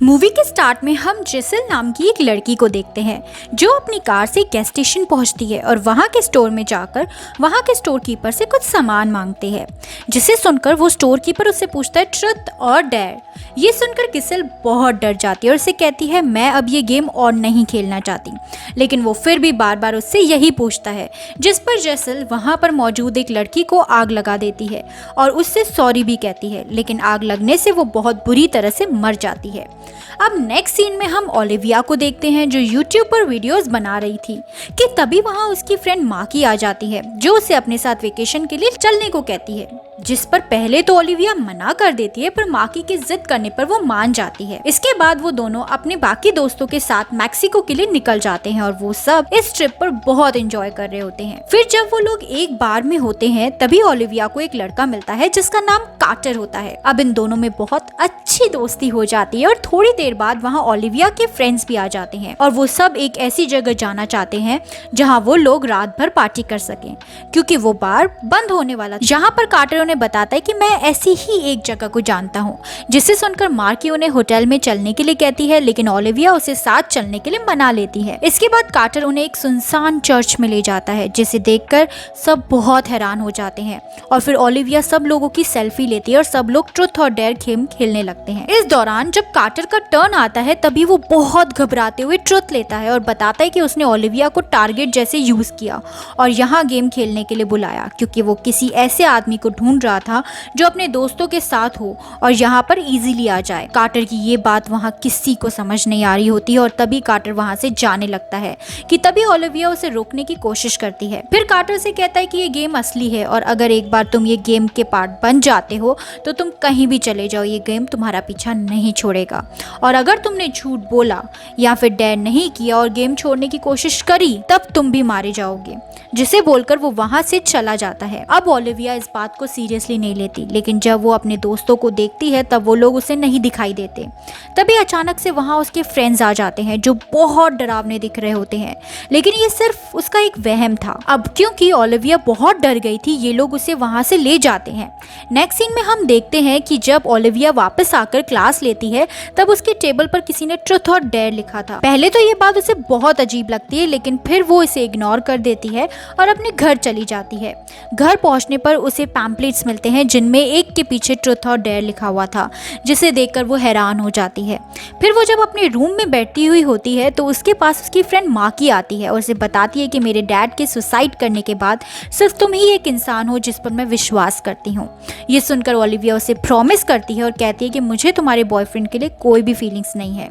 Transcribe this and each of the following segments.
Movie के start में हम जेसल नाम की एक लड़की को देखते हैं जो अपनी कार से गैस स्टेशन पहुंचती है और वहां के स्टोर में जाकर वहां के स्टोर कीपर से कुछ सामान मांगते हैं, जिसे सुनकर वो स्टोर कीपर उससे पूछता है ट्रुथ और डेयर। ये सुनकर गिसल बहुत डर जाती है और उसे कहती है मैं अब ये गेम और नहीं खेलना चाहती, लेकिन वो फिर भी बार बार उससे यही पूछता है, जिस पर जेसल वहां पर मौजूद एक लड़की को आग लगा देती है और उससे सॉरी भी कहती है, लेकिन आग लगने से वो बहुत बुरी तरह से मर जाती है। अब नेक्स्ट सीन में हम ओलिविया को देखते हैं जो यूट्यूब पर वीडियोस बना रही थी कि तभी वहां उसकी फ्रेंड माकी आ जाती है जो उसे अपने साथ वेकेशन के लिए चलने को कहती है, जिस पर पहले तो ओलिविया मना कर देती है पर माकी की जिद करने पर वो मान जाती है। इसके बाद वो दोनों अपने बाकी दोस्तों के साथ मैक्सिको के लिए निकल जाते हैं और वो सब इस ट्रिप पर बहुत एंजॉय कर रहे होते हैं। फिर जब वो लोग एक बार में होते हैं तभी ओलिविया को एक लड़का मिलता है जिसका नाम कार्टर होता है। अब इन दोनों में बहुत अच्छी दोस्ती हो जाती है और थोड़ी देर बाद वहाँ ओलिविया के फ्रेंड्स भी आ जाते हैं और वो सब एक ऐसी जगह जाना चाहते हैं जहाँ वो लोग रात भर पार्टी कर सकें, क्योंकि वो बार बंद होने वाला। जहाँ पर कार्टर उन्हें बताता है कि मैं ऐसी ही एक जगह को जानता हूँ, जिसे सुनकर मार्की उन्हें होटल में चलने के लिए कहती है, लेकिन ओलिविया उसे साथ चलने के लिए मना लेती है। इसके बाद कार्टर उन्हें एक सुनसान चर्च में ले जाता है, जिसे देखकर सब बहुत हैरान हो जाते हैं और फिर ओलिविया सब लोगों की सेल्फी लेती है और सब लोग ट्रुथ और डेयर गेम खेलने लगते हैं। इस दौरान जब कार्टर का टर्न आता है तभी वो बहुत घबराते हुए ट्रुथ लेता है और बताता है कि उसने ओलिविया को टारगेट जैसे यूज किया और यहाँ गेम खेलने के लिए बुलाया, क्योंकि वो किसी ऐसे आदमी को ढूंढ रहा था जो अपने दोस्तों के साथ हो और यहाँ पर इजीली आ जाए। कार्टर की ये बात वहाँ किसी को समझ नहीं आ रही होती है और तभी कार्टर वहाँ से जाने लगता है कि तभी ओलिविया उसे रोकने की कोशिश करती है। फिर कार्टर से कहता है कि ये गेम असली है और अगर एक बार तुम ये गेम के पार्ट बन जाते हो तो तुम कहीं भी चले जाओ, ये गेम तुम्हारा पीछा नहीं छोड़ेगा और अगर तुमने झूठ बोला या फिर डेयर नहीं किया और गेम छोड़ने की कोशिश करी तब तुम भी मारे जाओगे, जिसे बोलकर वो वहां से चला जाता है। अब ओलिविया इस बात को सीरियसली नहीं लेती, लेकिन जब वो अपने दोस्तों को देखती है तब वो लोग उसे नहीं दिखाई देते। तभी अचानक से वहां उसके फ्रेंड्स आ जाते हैं जो बहुत डरावने दिख रहे होते हैं, लेकिन ये सिर्फ उसका एक वहम था। अब क्योंकि ओलिविया बहुत डर गई थी ये लोग उसे वहां से ले जाते हैं। नेक्स्ट सीन में हम देखते हैं कि जब ओलिविया वापस आकर क्लास लेती है तब उसके टेबल पर किसी ने ट्रुथ और डेयर लिखा था। पहले तो ये बात उसे बहुत अजीब लगती है, लेकिन फिर वो इसे इग्नोर कर देती है और अपने घर चली जाती है। घर पहुंचने पर उसे पैम्पलेट्स मिलते हैं जिनमें एक के पीछे ट्रुथ और डेयर लिखा हुआ था, जिसे देखकर वो हैरान हो जाती है। फिर वो जब अपने रूम में बैठी हुई होती है तो उसके पास उसकी फ्रेंड माकी आती है और उसे बताती है कि मेरे डैड के सुसाइड करने के बाद सिर्फ तुम ही एक इंसान हो जिस पर मैं विश्वास करती हूँ। ये सुनकर ओलिविया उसे प्रॉमिस करती है और कहती है कि मुझे तुम्हारे बॉयफ्रेंड के लिए कोई भी फीलिंग्स नहीं है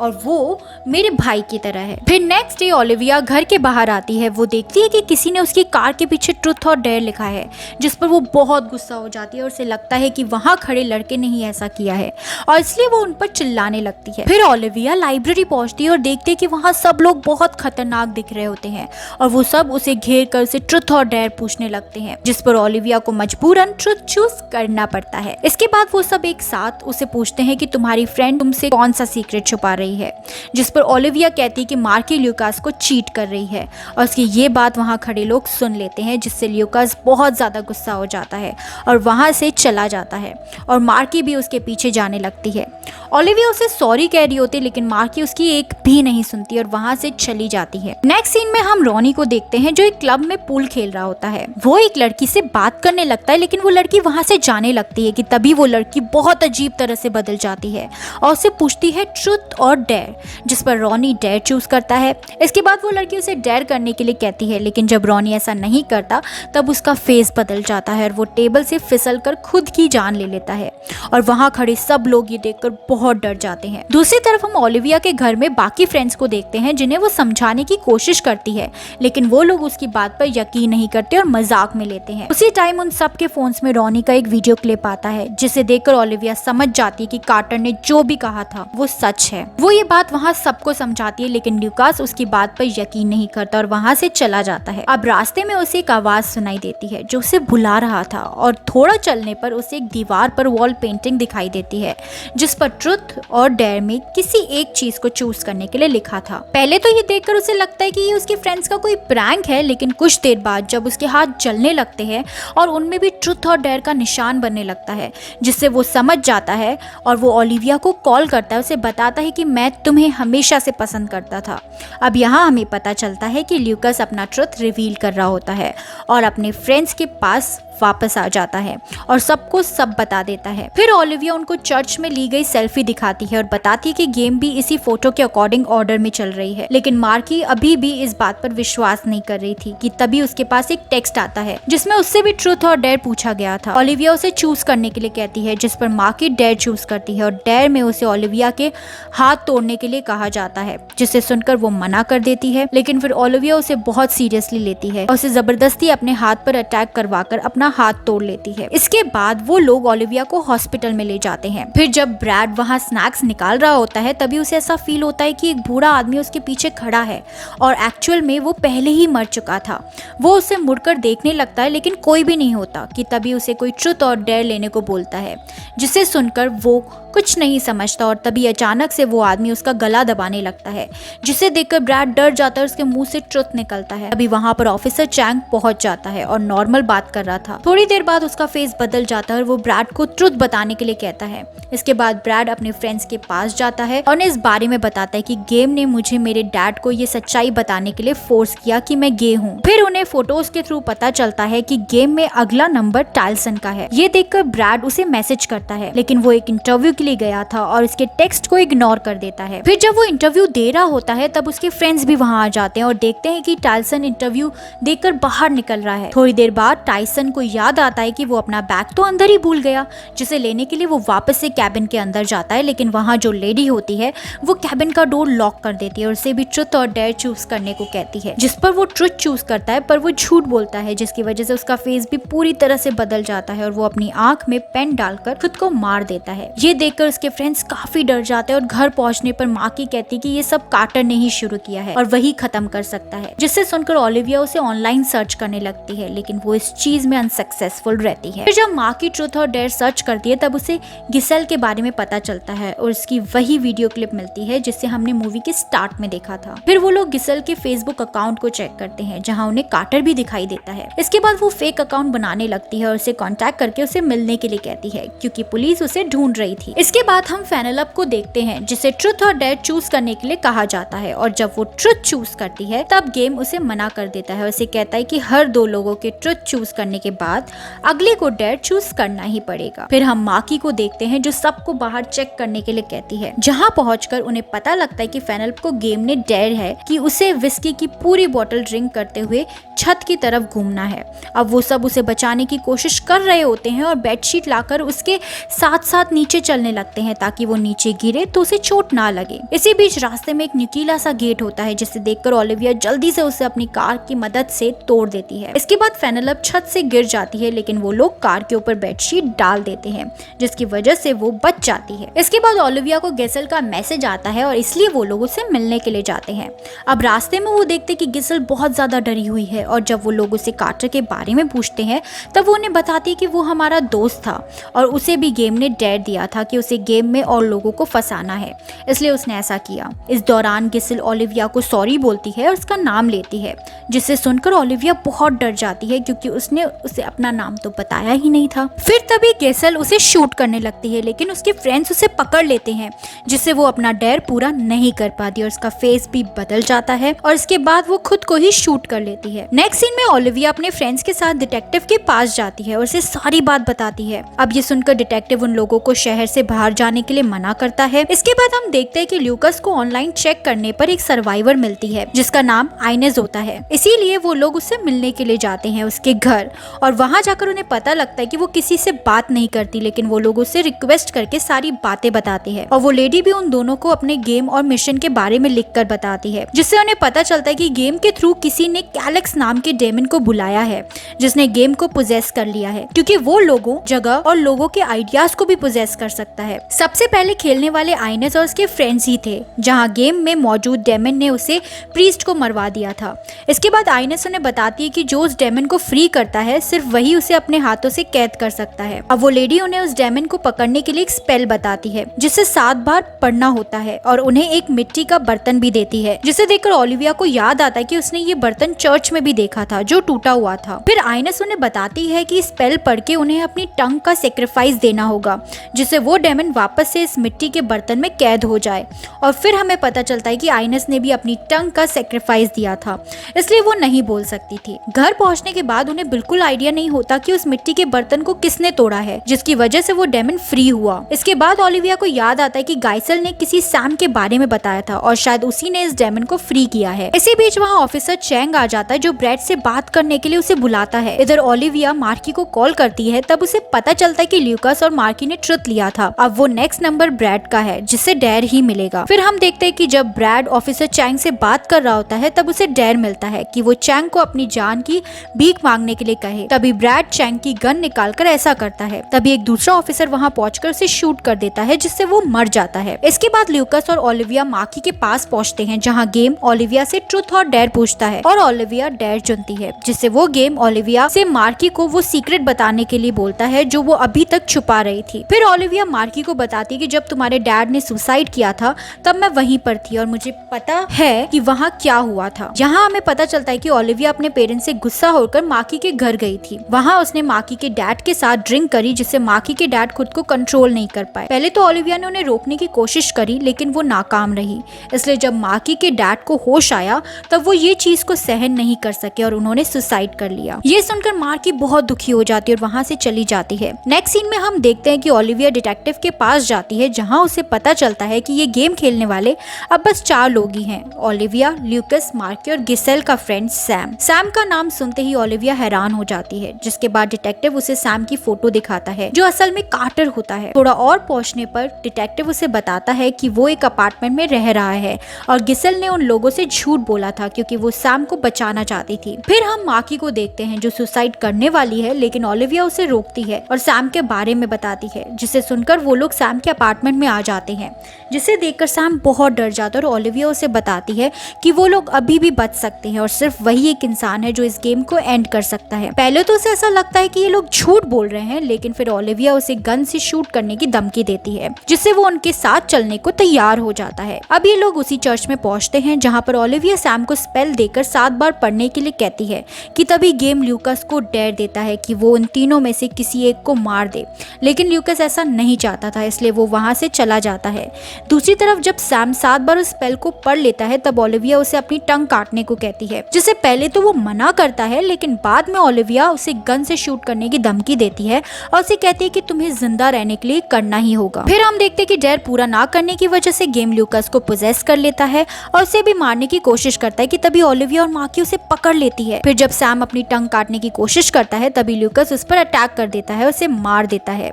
और वो मेरे भाई की तरह है। फिर नेक्स्ट डे ओलिविया घर के बाहर आती है। वो देखती है कि किसी ने उसकी कार के पीछे ट्रुथ और डेयर लिखा है, जिस पर वो बहुत गुस्सा हो जाती है और उसे लगता है कि वहां खड़े लड़के ने ही ऐसा किया है और इसलिए वो उन पर चिल्लाने लगती है। फिर ओलिविया लाइब्रेरी पहुंचती है और देखती है कि वहां सब लोग बहुत खतरनाक दिख रहे होते हैं और वो सब उसे घेर कर उसे ट्रुथ और डेयर पूछने लगते हैं, जिस पर ओलिविया को मजबूरन ट्रुथ चूज करना पड़ता है। इसके बाद वो सब एक साथ उसे पूछते हैं कि तुम्हारी फ्रेंड तुमसे कौन सा सीक्रेट छुपा रही है, जिस पर ओलिविया कहती है कि मार्की ल्यूकास को चीट कर रही है और उसकी ये बात वहां खड़े लोग सुन लेते हैं, जिससे ल्यूकास बहुत ज्यादा गुस्सा हो जाता है और वहां से चला जाता है और मार्की भी उसके पीछे जाने लगती है। ओलिविया उसे सॉरी कह रही होती है, लेकिन मार्की उसकी एक भी नहीं सुनती और वहां से चली जाती है। नेक्स्ट सीन में हम रॉनी को देखते हैं जो एक क्लब में पूल खेल रहा होता है। वो एक लड़की से बात करने लगता है, लेकिन वो लड़की वहां से जाने लगती है कि तभी वो लड़की बहुत अजीब तरह से बदल जाती है और उसे पूछती है ट्रुथ और डेयर, जिस पर रॉनी डेयर चूज करता है। इसके बाद वो लड़की उसे डेयर करने के लिए कहती है, लेकिन जब रॉनी ऐसा नहीं करता तब उसका फेस बदल जाता है और वो टेबल से फिसल कर खुद की जान ले लेता है और वहां खड़े सब लोग ये देखकर बहुत डर जाते हैं। दूसरी तरफ हम ओलिविया के घर में बाकी फ्रेंड्स को देखते हैं जिन्हें वो समझाने की कोशिश करती है, लेकिन वो लोग उसकी बात पर यकीन नहीं करते और मजाक में लेते हैं। उसी टाइम उन सब के फोन्स में रॉनी का एक वीडियो क्लिप आता है, जिसे देखकर ओलिविया समझ जाती है कि कार्टर ने जो भी कहा था वो सच है। वो ये बात वहाँ सबको समझाती है, लेकिन ल्यूकास उसकी बात पर यकीन नहीं करता और वहाँ से चला जाता है। अब रास्ते में उसे एक आवाज सुनाई देती है जो उसे बुला रहा था और थोड़ा चलने पर उसे एक दीवार पर वॉल पेंटिंग दिखाई देती है, जिस पर ट्रुथ और डेयर में किसी एक चीज को चूज करने के लिए लिखा था। पहले तो ये देखकर उसे लगता है कि ये उसके फ्रेंड्स का कोई प्रैंक है, लेकिन कुछ देर बाद जब उसके हाथ जलने लगते हैं और उनमें भी ट्रुथ और डेयर का निशान बनने लगता है, जिससे वो समझ जाता है और वो ओलिविया को कॉल करता है, उसे बताता है कि मैं तुम्हें हमेशा से पसंद करता था। अब यहाँ हमें पता चलता है कि ल्यूकस अपना ट्रुथ रिवील कर रहा होता है और अपने फ्रेंड्स के पास वापस आ जाता है और सबको सब बता देता है। फिर ओलिविया उनको चर्च में ली गई सेल्फी दिखाती है और बताती है कि गेम भी इसी फोटो के अकॉर्डिंग ऑर्डर में चल रही है। लेकिन मार्की अभी भी इस बात पर विश्वास नहीं कर रही थी कि तभी उसके पास एक टेक्स्ट आता है जिसमें उससे भी ट्रुथ और डेयर पूछा गया था। ओलिविया उसे चूज करने के लिए कहती है, जिस पर मार्की डेयर चूज करती है और डेयर में उसे ओलिविया के हाथ तोड़ने के लिए कहा जाता है, जिसे सुनकर वो मना कर देती है। लेकिन फिर ओलिविया उसे बहुत सीरियसली लेती है और उसे जबरदस्ती अपने हाथ पर अटैक करवाकर अपना हाथ तोड़ लेती है। इसके बाद वो लोग ओलिविया को हॉस्पिटल में ले जाते हैं। फिर जब ब्रैड वहाँ स्नैक्स निकाल रहा होता है तभी उसे ऐसा फील होता है कि एक बूढ़ा आदमी उसके पीछे खड़ा है और एक्चुअल में वो पहले ही मर चुका था। वो उसे मुड़कर देखने लगता है लेकिन कोई भी नहीं होता कि तभी उसे कोई ट्रुथ और डेयर लेने को बोलता है, जिसे सुनकर वो कुछ नहीं समझता और तभी अचानक से वो आदमी उसका गला दबाने लगता है, जिसे देखकर ब्रैड डर जाता है और उसके मुंह से ट्रुथ निकलता है। अभी वहाँ पर ऑफिसर चैंग पहुंच जाता है और नॉर्मल बात कर रहा था। थोड़ी देर बाद उसका फेस बदल जाता है और वो ब्रैड को ट्रुथ बताने के लिए कहता है। इसके बाद ब्रैड अपने फ्रेंड्स के पास जाता है और इस बारे में बताता है कि गेम ने मुझे मेरे डैड को ये सच्चाई बताने के लिए फोर्स किया कि मैं गे हूँ। फिर उन्हें फोटोज के थ्रू पता चलता है कि गेम में अगला नंबर टाइल्सन का है। ये देखकर ब्रैड उसे मैसेज करता है, लेकिन वो एक इंटरव्यू के लिए गया था और इसके टेक्स्ट को इग्नोर कर देता है। फिर जब वो इंटरव्यू दे रहा होता है तब उसके फ्रेंड्स भी वहाँ आ जाते हैं और देखते हैं कि टाइल्सन इंटरव्यू देकर बाहर निकल रहा है। थोड़ी देर बाद टाइसन को याद आता है कि वो अपना बैग तो अंदर ही भूल गया, जिसे लेने के लिए वो वापस से कैबिन के अंदर जाता है। लेकिन वहाँ जो लेडी होती है वो कैबिन का डोर लॉक कर देती है और उसे भी ट्रुथ और डेयर चूज करने को कहती है, जिस पर वो ट्रुथ चूज करता है पर वो झूठ बोलता है, जिसकी वजह से उसका फेस भी पूरी तरह से बदल जाता है और वो अपनी आंख में पेन डालकर खुद को मार देता है। ये देखकर उसके फ्रेंड्स काफी डर जाते हैं और घर पहुंचने पर मार्की कहती कि ये सब कार्टर ने ही शुरू किया है और वही खत्म कर सकता है, जिससे सुनकर ओलिविया उसे ऑनलाइन सर्च करने लगती है, लेकिन वो इस चीज में अनसक्सेसफुल रहती है। फिर जब मार्की ट्रुथ और डेयर सर्च करती है तब उसे गिसेल के बारे में पता चलता है और उसकी वही वीडियो क्लिप मिलती है जिससे हमने मूवी के स्टार्ट में देखा था। फिर वो लोग गिसेल के फेसबुक अकाउंट को चेक करते हैं जहाँ उन्हें कार्टर भी दिखाई देता है। इसके बाद वो फेक अकाउंट बनाने लगती है और उसे कांटेक्ट करके उसे मिलने के लिए कहती है क्योंकि पुलिस उसे ढूंढ रही थी। इसके बाद हम फेनेलोप को देखते हैं जिसे ट्रुथ और डेयर चूज करने के लिए कहा जाता है और जब वो ट्रुथ चूज करती है तब गेम उसे मना कर देता है और उसे कहता है कि हर दो लोगों के ट्रुथ चूज करने के बाद अगले को डेयर चूज करना ही पड़ेगा। फिर हम मार्की को देखते हैं जो सबको बाहर चेक करने के लिए कहती है, जहाँ पहुंचकर उन्हें पता लगता है कि फेनेलोप को गेम ने डेयर है कि उसे विस्की की पूरी बोतल ड्रिंक करते हुए छत की तरफ घूमना है। अब वो सब उसे बचाने की कोशिश कर रहे होते हैं और बेडशीट लाकर उसके साथ साथ नीचे चलने लगते हैं ताकि वो नीचे गिरे तो उसे चोट ना लगे। इसी बीच रास्ते में एक नुकीला सा गेट होता है जिसे देखकर ओलिविया जल्दी से उसे अपनी कार की मदद से तोड़ देती है। इसके बाद फेनेलोप छत से गिर जाती है लेकिन वो लोग कार के ऊपर बेडशीट डाल देते हैं जिसकी वजह से वो बच जाती है। इसके बाद ओलिविया को गिसेल का मैसेज आता है और इसलिए वो लोग उसे मिलने के लिए जाते हैं। अब रास्ते में वो देखते कि गिसेल बहुत ज्यादा डरी हुई है और जब वो लोग उसे कार्टर के बारे में पूछते हैं तब वो उन्हें बताती है कि वो हमारा दोस्त था और उसे भी गेम ने डेयर दिया था कि उसे गेम में और लोगों को फंसाना है, इसलिए उसने ऐसा किया। इस दौरान गिसेल ओलिविया को सॉरी बोलती है और उसका नाम लेती है, जिसे सुनकर ओलिविया बहुत डर जाती है क्योंकि उसने उसे अपना नाम तो बताया ही नहीं था। फिर तभी गिसेल उसे शूट करने लगती है लेकिन उसके फ्रेंड्स उसे पकड़ लेते हैं, जिससे वो अपना डेयर पूरा नहीं कर पाती और उसका फेस भी बदल जाता है और इसके बाद वो खुद को ही शूट कर लेती है। नेक्स्ट सीन में ओलिविया अपने फ्रेंड्स के साथ डिटेक्टिव के पास जाती है और उसे सारी बात बताती है। अब ये सुनकर डिटेक्टिव उन लोगों को शहर से बाहर जाने के लिए मना करता है। इसके बाद हम देखते हैं कि ल्यूकस को ऑनलाइन चेक करने पर एक सर्वाइवर मिलती है जिसका नाम आइनेज होता है, इसीलिए वो लोग उससे मिलने के लिए जाते हैं उसके घर और वहाँ जाकर उन्हें पता लगता है कि वो किसी से बात नहीं करती, लेकिन वो लोग उससे रिक्वेस्ट करके सारी बातें बताती है और वो लेडी भी उन दोनों को अपने गेम और मिशन के बारे में लिख कर बताती है, जिससे उन्हें पता चलता है कि गेम के थ्रू किसी ने कैलेक्स नाम के डेमन को बुलाया है जिसने गेम को पोजेस कर लिया है, क्योंकि वो लोगों, जगह और लोगों के आइडियाज को भी पोजेस कर सकता है। सबसे पहले खेलने वाले आइनेस और उसके फ्रेंड्स ही थे, जहां गेम में मौजूद डेमन ने उसे प्रीस्ट को मरवा दिया था। इसके बाद आइनेस उन्हें बताती है कि जो उस डेमन को फ्री करता है सिर्फ वही उसे अपने हाथों से कैद कर सकता है। अब वो लेडी उन्हें उस डेमन को पकड़ने के लिए एक स्पेल बताती है जिसे 7 बार पढ़ना होता है और उन्हें एक मिट्टी का बर्तन भी देती है, जिसे देखकर ओलिविया को याद आता है कि उसने ये बर्तन चर्च में भी देखा था जो टूटा हुआ था। फिर आइनेस उन्हें बताती है कि स्पेल पढ़ के उन्हें अपनी टंग का सेक्रीफाइस देना होगा, जिससे वो डेमन वापस से इस मिट्टी के बर्तन में कैद हो जाए। और फिर हमें पता चलता है कि आइनस ने भी अपनी टंग का सेक्रीफाइस दिया था, इसलिए वो नहीं बोल सकती थी। घर पहुंचने के बाद उन्हें बिल्कुल आइडिया नहीं होता कि उस मिट्टी के बर्तन को किसने तोड़ा है, जिसकी वजह से वो डेमन फ्री हुआ। इसके बाद ओलिविया को याद आता है कि गाइसल ने किसी सैम के बारे में बताया था और शायद उसी ने इस डेमन को फ्री किया है। इसी बीच वहाँ ऑफिसर चैंग आ जाता है जो ब्रैड से बात करने के लिए उसे बुलाता है। इधर ओलिविया मार्की को कॉल करती है, तब उसे पता चलता है कि ल्यूकास और मार्की ने ट्रुथ लिया था। अब वो नेक्स्ट नंबर ब्रैड का है जिससे डेर ही मिलेगा। फिर हम देखते हैं कि जब ब्रैड ऑफिसर चैंग से बात कर रहा होता है तब उसे डेर मिलता है कि वो चैंग को अपनी जान की भीख मांगने के लिए कहे। तभी ब्रैड चैंग की गन निकालकर ऐसा करता है। तभी एक दूसरा ऑफिसर वहाँ पहुंचकर उसे शूट कर देता है जिससे वो मर जाता है। इसके बाद ल्यूकास और ओलिविया मार्की के पास पहुंचते हैं जहाँ गेम ओलिविया से ट्रुथ और डेर पूछता है और ओलिविया डेर चुनती है, जिससे वो गेम ओलिविया से मार्की को वो सीक्रेट बताने के लिए बोलता है जो वो अभी तक छुपा रही थी। फिर ओलिविया मार्की को बताती है कि जब तुम्हारे डैड ने सुसाइड किया था तब मैं वहीं पर थी और मुझे पता है कि वहाँ क्या हुआ था। यहाँ हमें पता चलता है कि ओलिविया अपने पेरेंट्स से गुस्सा होकर मार्की के घर गई थी। वहाँ उसने मार्की के डैड के साथ ड्रिंक करी जिससे मार्की के डैड खुद को कंट्रोल नहीं कर पाए। पहले तो ओलिविया ने उन्हें रोकने की कोशिश करी लेकिन वो नाकाम रही। इसलिए जब मार्की के डैड को होश आया तब वो ये चीज को सहन नहीं कर सके और उन्होंने सुसाइड कर लिया। ये सुनकर मार्की बहुत दुखी हो जाती है और वहाँ से चली जाती है। नेक्स्ट सीन में हम देखते हैं कि ओलिविया डिटेक्टिव के पास जाती है जहाँ उसे पता चलता है कि ये गेम खेलने वाले अब बस 4 लोग ही हैं, ओलिविया, ल्यूकास, मार्की और गिसेल का फ्रेंड सैम। सैम का नाम सुनते ही ओलिविया हैरान हो जाती है, जिसके बाद डिटेक्टिव उसे सैम की फोटो दिखाता है जो असल में कार्टर होता है। थोड़ा और पहुंचने पर डिटेक्टिव उसे बताता है कि वो एक अपार्टमेंट में रह रहा है और गिसेल ने उन लोगों से झूठ बोला था क्योंकि वो सैम को बचाना चाहती थी। फिर हम मार्की को देखते हैं जो सुसाइड करने वाली है लेकिन ओलिविया उसे रोकती है और सैम के बारे में बताती है, जिसे सुनकर वो लोग सैम के अपार्टमेंट में आ जाते हैं, जिसे देखकर सैम बहुत डर जाता है और ओलिविया उसे बताती है कि वो लोग अभी भी बच सकते हैं और सिर्फ वही एक इंसान है जो इस गेम को एंड कर सकता है। पहले तो उसे ऐसा लगता है कि ये लोग झूठ बोल रहे हैं लेकिन फिर ओलिविया उसे गन से शूट करने की धमकी देती है जिससे वो उनके साथ चलने को तैयार हो जाता है। अब ये लोग उसी चर्च में पहुंचते हैं जहाँ पर ओलिविया सैम को स्पेल देकर 7 बार पढ़ने के लिए कहती है कि तभी गेम ल्यूकास को डेर देता है कि वो उन तीनों में से किसी एक को मार दे, लेकिन ल्यूकास ऐसा नहीं चाहता था इसलिए वो वहाँ से चला जाता है। दूसरी तरफ जब सैम 7 बार उस स्पेल को पढ़ लेता है तब ओलिविया उसे अपनी टंग काटने को कहती है, जिसे पहले तो वो मना करता है लेकिन बाद में ओलिविया उसे गन से शूट करने की धमकी देती है और उसे कहती है कि तुम्हें जिंदा रहने के लिए करना ही होगा। फिर हम देखते हैं कि डेर पूरा ना करने की वजह से गेम ल्यूकास को पोजेस कर लेता है और उसे भी मारने की कोशिश करता है कि तभी ओलिविया और मार्की उसे पकड़ लेती है। फिर जब सैम अपनी टंग काटने की कोशिश करता है तभी ल्यूकास उस पर अटैक कर देता है, उसे मार देता है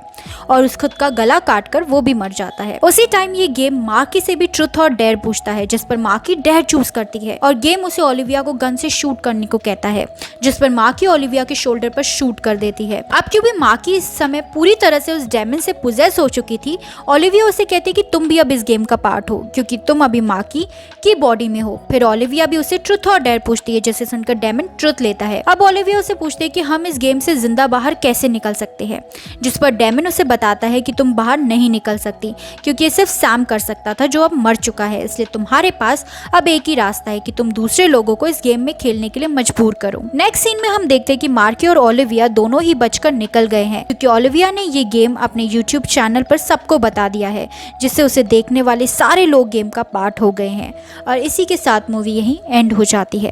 और उस खुद का गला काटकर वो भी मर जाता है। उसी टाइम ये गेम मार्की से भी ट्रुथ और डेर पूछता है जिस पर मार्की डेर चूज करती है और गेम उसे ओलिविया को गन से शूट करने को कहता है, जिस पर मार्की ओलिविया के शोल्डर पर शूट कर देती है। अब क्योंकि मार्की इस समय पूरी तरह से उस डेमन से पोजेस हो चुकी थी, ओलिविया उसे कहती है कि तुम भी अब इस गेम का पार्ट हो क्योंकि तुम अभी मार्की की बॉडी में हो। फिर ओलिविया भी उसे ट्रुथ और डेर पूछती है जिसे सुनकर डेमन ट्रुथ लेता है। अब ओलिविया उसे पूछती है कि हम इस गेम से जिंदा बाहर कैसे निकल सकते हैं, जिस पर डेमन उसे बताता है कि तुम बाहर नहीं निकल सकती क्योंकि ये सिर्फ सैम कर सकता था जो अब मर चुका है, इसलिए तुम्हारे पास अब एक ही रास्ता है कि तुम दूसरे लोगों को इस गेम में खेलने के लिए मजबूर करो। नेक्स्ट सीन में हम देखते हैं कि मार्की और ओलिविया दोनों ही बचकर निकल गए हैं क्योंकि ओलिविया ने ये गेम अपने YouTube चैनल पर सबको बता दिया है, जिससे उसे देखने वाले सारे लोग गेम का पार्ट हो गए हैं और इसी के साथ मूवी यहीं एंड हो जाती है।